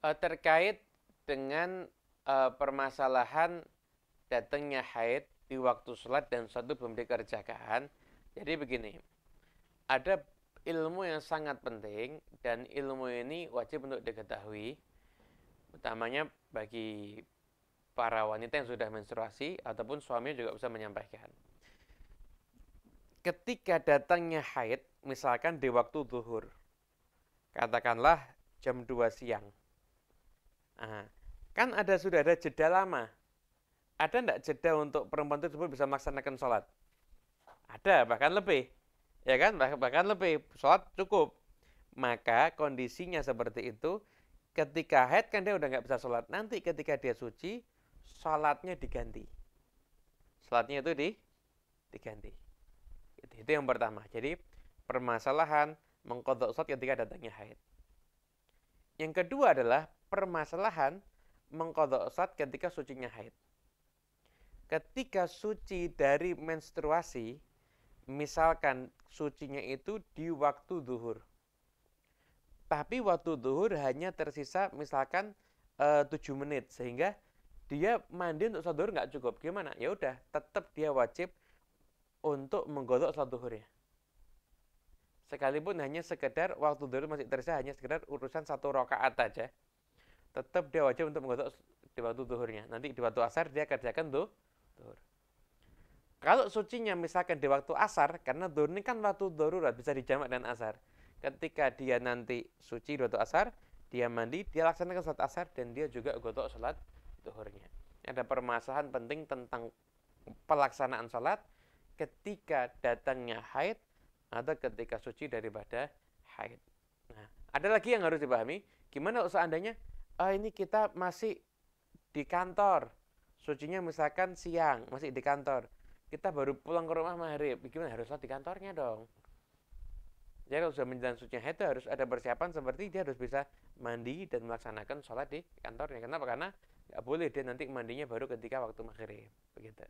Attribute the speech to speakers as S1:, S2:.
S1: Terkait dengan permasalahan datangnya haid di waktu sholat dan suatu belum dikerjakan. Jadi begini, ada ilmu yang sangat penting dan ilmu ini wajib untuk diketahui, utamanya bagi para wanita yang sudah menstruasi ataupun suami juga bisa menyampaikan. Ketika datangnya haid, misalkan di waktu zuhur, katakanlah jam 2 siang. Nah, kan sudah ada jeda lama. Ada enggak jeda untuk perempuan tersebut bisa melaksanakan sholat? Ada, bahkan lebih. Ya kan, bahkan lebih. Sholat cukup. Maka kondisinya seperti itu, ketika haid kan dia udah nggak bisa sholat. Nanti ketika dia suci, sholatnya diganti. Sholatnya itu diganti. Itu yang pertama. Jadi permasalahan mengkodok sholat ketika datangnya haid. Yang kedua adalah permasalahan mengkodok sholat ketika sucinya haid. Ketika suci dari menstruasi, misalkan sucinya itu di waktu zuhur. Tapi waktu zuhur hanya tersisa misalkan 7 menit. Sehingga dia mandi untuk sholat zuhur nggak cukup. Gimana? Ya udah, tetap dia wajib untuk menggodok sholat zuhurnya. Sekalipun hanya sekedar waktu zuhur masih tersisa hanya sekedar urusan 1 rakaat aja. Tetap dia wajib untuk menggodok di waktu zuhurnya. Nanti di waktu asar dia kerjakan zuhur. Kalau sucinya misalkan di waktu asar, karena zuhur ini kan waktu darurat, bisa dijamak dengan asar. Ketika dia nanti suci di waktu asar, dia mandi, dia laksanakan sholat asar, dan dia juga godok sholat zuhurnya. Ada permasalahan penting tentang pelaksanaan sholat ketika datangnya haid atau ketika suci daripada haid. Nah, ada lagi yang harus dipahami, gimana seandainya ini kita masih di kantor, sucinya misalkan siang, masih di kantor, kita baru pulang ke rumah maghrib, gimana? Harus sholat di kantornya dong. Jadi kalau sudah menjelang sucinya haid itu harus ada persiapan seperti dia harus bisa mandi dan melaksanakan sholat di kantornya. Kenapa? Karena nggak boleh dia nanti mandinya baru ketika waktu maghrib. Begitu.